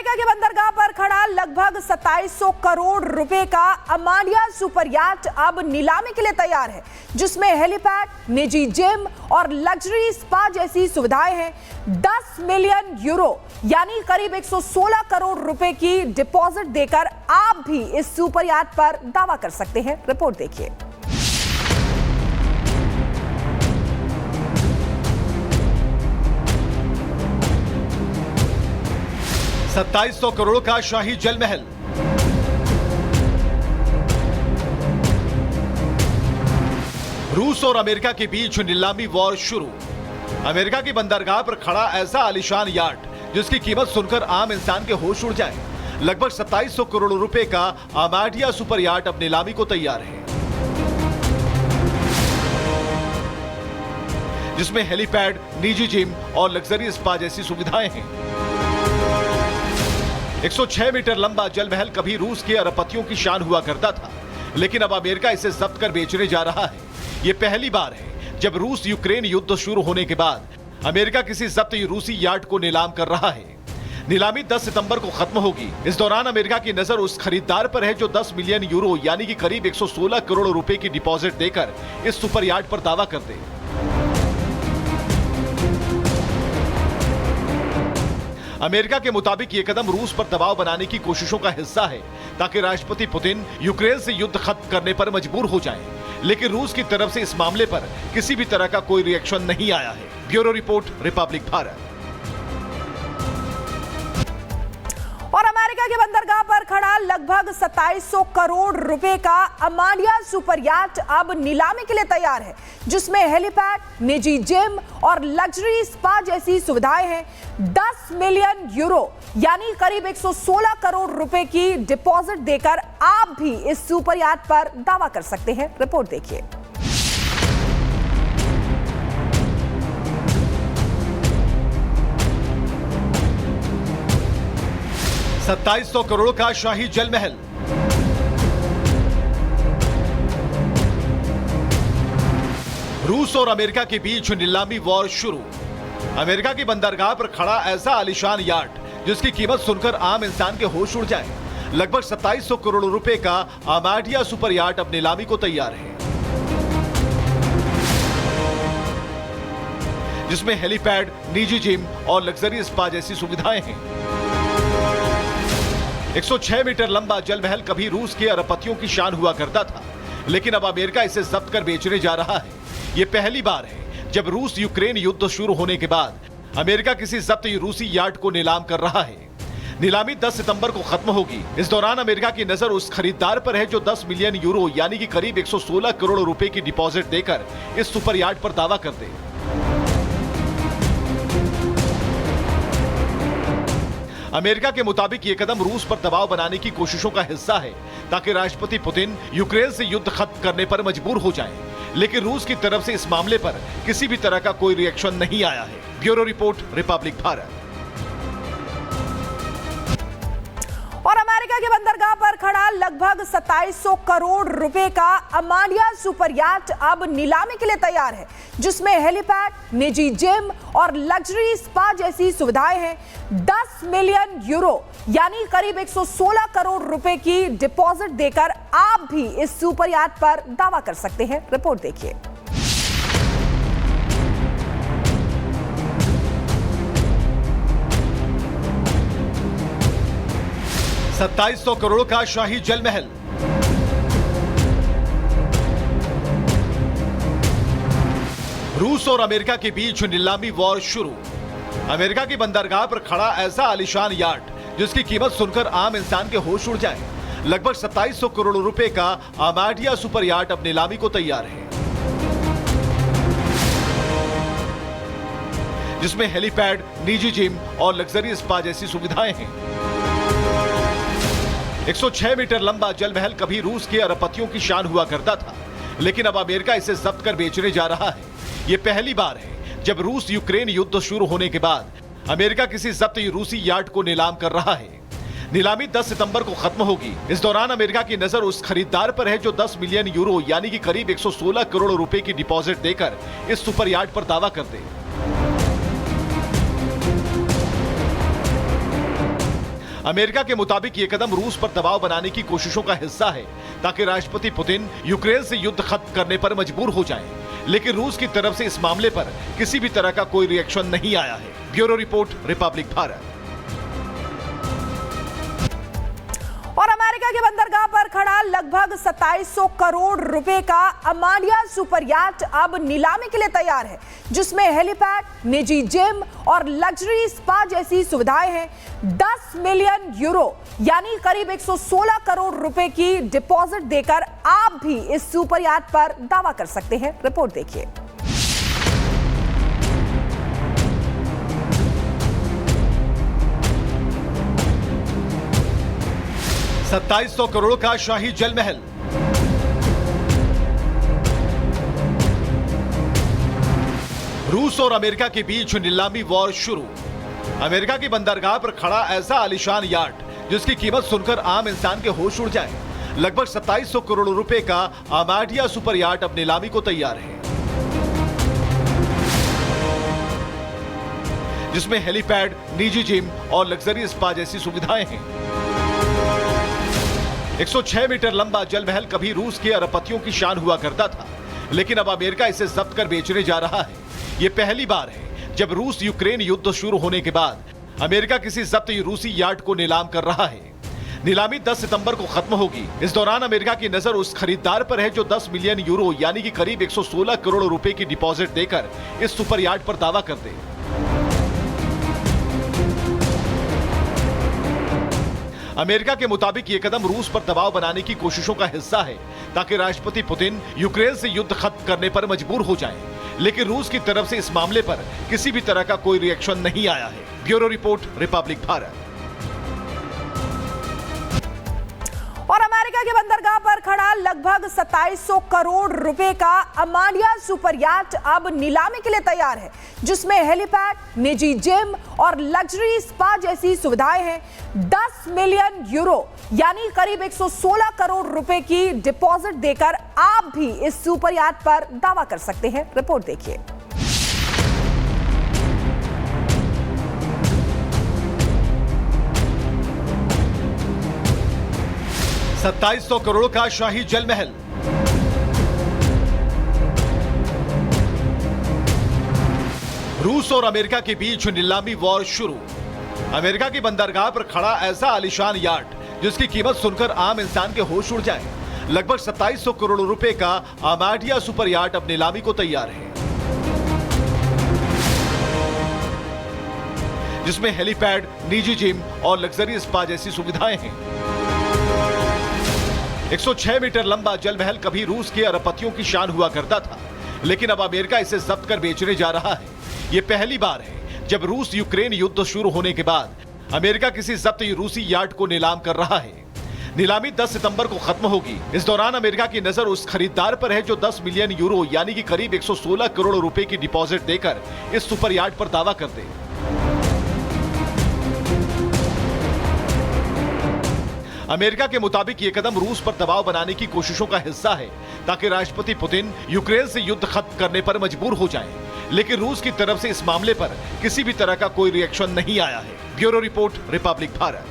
America के बंदरगाह पर खड़ा लगभग 2700 करोड़ रुपए का अमानिया सुपर याट अब नीलामी के लिए तैयार है, जिसमें हेलीपैड, निजी जिम और लग्जरी स्पा जैसी सुविधाएं हैं। 10 मिलियन यूरो यानी करीब 116 करोड़ रुपए की डिपॉजिट देकर आप भी इस सुपर याट पर दावा कर सकते हैं। रिपोर्ट देखिए। $2700 करोड़ का शाही जल महल, रूस और अमेरिका के बीच नीलामी वॉर शुरू। अमेरिका की बंदरगाह पर खड़ा ऐसा आलीशान याट जिसकी कीमत सुनकर आम इंसान के होश उड़ जाए। लगभग 2700 करोड़ रुपए का अमानिया सुपर याट अब नीलामी को तैयार है, जिसमें हेलीपैड, निजी जिम और लग्जरी स्पा जैसी सुविधाएं हैं। 106 मीटर लंबा जल महल कभी रूस के अरबपतियों की शान हुआ करता था, लेकिन अब अमेरिका इसे जब्त कर बेचने जा रहा है। यह पहली बार है जब रूस यूक्रेन युद्ध शुरू होने के बाद अमेरिका किसी जब्त रूसी याट को नीलाम कर रहा है। नीलामी 10 सितंबर को खत्म होगी। इस दौरान अमेरिका की नजर उस खरीदार पर है जो 10 मिलियन यूरो यानी कि करीब 116 करोड़ रुपए की डिपॉजिट देकर इस सुपर याट पर दावा कर दे। अमेरिका के मुताबिक यह कदम रूस पर दबाव बनाने की कोशिशों का हिस्सा है, ताकि राष्ट्रपति पुतिन यूक्रेन से युद्ध खत्म करने पर मजबूर हो जाएं। लेकिन रूस की तरफ से इस मामले पर किसी भी तरह का कोई रिएक्शन नहीं आया है। Bureau report, Republic Bharat. और अमेरिका के बंदरगाह पर खड़ा लगभग 2700 करोड़ रुपए का अमानिया सुपर याट अब नीलामी के लिए तैयार है, जिसमें हेलीपैड, निजी जिम और लग्जरी स्पा जैसी सुविधाएं हैं। 10 मिलियन यूरो यानी करीब 116 करोड़ रुपए की डिपॉजिट देकर आप भी इस सुपर याट पर दावा कर सकते हैं। रिपोर्ट देखिए। $2700 करोड़ का शाही जल महल, रूस और अमेरिका के बीच नीलामी वॉर शुरू। अमेरिका की बंदरगाह पर खड़ा ऐसा आलीशान याट जिसकी कीमत सुनकर आम इंसान के होश उड़ जाए। लगभग 2700 करोड़ रुपए का अमानिया सुपर याट अब नीलामी को तैयार है, जिसमें हेलीपैड, निजी जिम और लग्जरी स्पा जैसी सुविधाएं हैं। 106 मीटर लंबा जल महल कभी रूस के अरबपतियों की शान हुआ करता था, लेकिन अब अमेरिका इसे जब्त कर बेचने जा रहा है। यह पहली बार है जब रूस यूक्रेन युद्ध शुरू होने के बाद अमेरिका किसी जब्त रूसी याट को नीलाम कर रहा है। नीलामी 10 सितंबर को खत्म होगी। इस दौरान अमेरिका की नजर उस खरीदार पर है जो 10 मिलियन यूरो यानी कि करीब 116 करोड़ रुपए की डिपॉजिट देकर इस सुपर याट पर दावा कर दे। अमेरिका के मुताबिक यह कदम रूस पर दबाव बनाने की कोशिशों का हिस्सा है, ताकि राष्ट्रपति पुतिन यूक्रेन से युद्ध खत्म करने पर मजबूर हो जाएं। लेकिन रूस की तरफ से इस मामले पर किसी भी तरह का कोई रिएक्शन नहीं आया है। Bureau report, Republic Bharat. और अमेरिका के बंदरगाह पर खड़ा लगभग 2700 करोड़ रुपए का अमानिया सुपर याट अब नीलामी के लिए तैयार है, जिसमें हेलीपैड, निजी जिम और लग्जरी स्पा जैसी सुविधाएं हैं। 10 मिलियन यूरो यानी करीब 116 करोड़ रुपए की डिपॉजिट देकर आप भी इस सुपर याट पर दावा कर सकते हैं। रिपोर्ट देखिए। $2700 करोड़ का शाही जल महल, रूस और अमेरिका के बीच नीलामी वॉर शुरू। अमेरिका की बंदरगाह पर खड़ा ऐसा आलीशान याट जिसकी कीमत सुनकर आम इंसान के होश उड़ जाए। लगभग 2700 करोड़ रुपए का अमानिया सुपर याट अब नीलामी को तैयार है, जिसमें हेलीपैड, निजी जिम और लग्जरी स्पा जैसी सुविधाएं हैं। 106 मीटर लंबा जल महल कभी रूस के अरबपतियों की शान हुआ करता था, लेकिन अब अमेरिका इसे जब्त कर बेचने जा रहा है। यह पहली बार है जब रूस यूक्रेन युद्ध शुरू होने के बाद अमेरिका किसी जब्त रूसी याट को नीलाम कर रहा है। नीलामी 10 सितंबर को खत्म होगी। इस दौरान अमेरिका की नजर उस खरीदार पर है जो 10 मिलियन यूरो यानी कि करीब 116 करोड़ रुपए की डिपॉजिट देकर इस सुपर याट पर दावा कर दे। अमेरिका के मुताबिक ये कदम रूस पर दबाव बनाने की कोशिशों का हिस्सा है ताकि राष्ट्रपति पुतिन यूक्रेन से युद्ध खत्म करने पर मजबूर हो जाएं। लेकिन रूस की तरफ से इस मामले पर किसी भी तरह का कोई रिएक्शन नहीं आया है। Bureau report, Republic Bharat. और अमेरिका के बंदरगाह पर खड़ा लगभग 2700 करोड़ रुपए का अमांडिया सुपर याट अब नीलामी के लिए तैयार है, जिसमें हेलीपैड, निजी जिम और लग्जरी स्पा जैसी सुविधाएं हैं। 10 मिलियन यूरो यानी करीब 116 करोड़ रुपए की डिपॉजिट देकर आप भी इस सुपर याट पर दावा कर सकते हैं। रिपोर्ट देखिए। $2700 करोड़ का शाही जल महल। रूस और अमेरिका के बीच नीलामी वॉर शुरू। अमेरिका की बंदरगाह पर खड़ा ऐसा आलीशान याट जिसकी कीमत सुनकर आम इंसान के होश उड़ जाए। लगभग 2700 करोड़ रुपए का अमांडिया सुपर याट अब नीलामी को तैयार है, जिसमें हेलीपैड, निजी जिम और लग्जरी स्पा जैसी सुविधाएं हैं। 106 मीटर लंबा जल महल कभी रूस के अरबपतियों की शान हुआ करता था, लेकिन अब अमेरिका इसे जब्त कर बेचने जा रहा है। यह पहली बार है जब रूस यूक्रेन युद्ध शुरू होने के बाद अमेरिका किसी जब्त रूसी यार्ड को नीलाम कर रहा है। नीलामी 10 सितंबर को खत्म होगी। इस दौरान अमेरिका की नजर उस खरीदार पर है जो 10 मिलियन यूरो यानी कि करीब 116 करोड़ रुपए की डिपॉजिट देकर इस सुपर यार्ड पर दावा कर दे। अमेरिका के मुताबिक ये कदम रूस पर दबाव बनाने की कोशिशों का हिस्सा है ताकि राष्ट्रपति पुतिन यूक्रेन से युद्ध खत्म करने पर मजबूर हो जाएं। लेकिन रूस की तरफ से इस मामले पर किसी भी तरह का कोई रिएक्शन नहीं आया है। Bureau report, Republic Bharat. और अमेरिका के बंदरगाह पर खड़ा लगभग 2700 करोड़ रुपए का अमांडिया सुपर याट अब नीलामी के लिए तैयार है, जिसमें हेलीपैड, निजी जिम और लग्जरी स्पा जैसी सुविधाएं हैं। 10 मिलियन यूरो यानी करीब 116 करोड़ रुपए की डिपॉजिट देकर आप भी इस सुपर याट पर दावा कर सकते हैं। रिपोर्ट देखिए। $2700 करोड़ का शाही जल महल। रूस और अमेरिका के बीच नीलामी वॉर शुरू। अमेरिका की बंदरगाह पर खड़ा ऐसा आलीशान याट जिसकी कीमत सुनकर आम इंसान के होश उड़ जाए। लगभग 2700 करोड़ रुपए का अमांडिया सुपर याट अब नीलामी को तैयार है, जिसमें हेलीपैड, निजी जिम और लग्जरी स्पा जैसी सुविधाएं हैं। 106 मीटर लंबा जल महल कभी रूस के अरबपतियों की शान हुआ करता था, लेकिन अब अमेरिका इसे जब्त कर बेचने जा रहा है। यह पहली बार है जब रूस यूक्रेन युद्ध शुरू होने के बाद अमेरिका किसी जब्त रूसी यार्ड को नीलाम कर रहा है। नीलामी 10 सितंबर को खत्म होगी। इस दौरान अमेरिका की नजर उस खरीदार पर है जो 10 मिलियन यूरो यानी कि करीब 116 करोड़ रुपए की डिपॉजिट देकर इस सुपर यार्ड पर दावा कर दे। अमेरिका के मुताबिक ये कदम रूस पर दबाव बनाने की कोशिशों का हिस्सा है ताकि राष्ट्रपति पुतिन यूक्रेन से युद्ध खत्म करने पर मजबूर हो जाएं। लेकिन रूस की तरफ से इस मामले पर किसी भी तरह का कोई रिएक्शन नहीं आया है। Bureau report, Republic Bharat.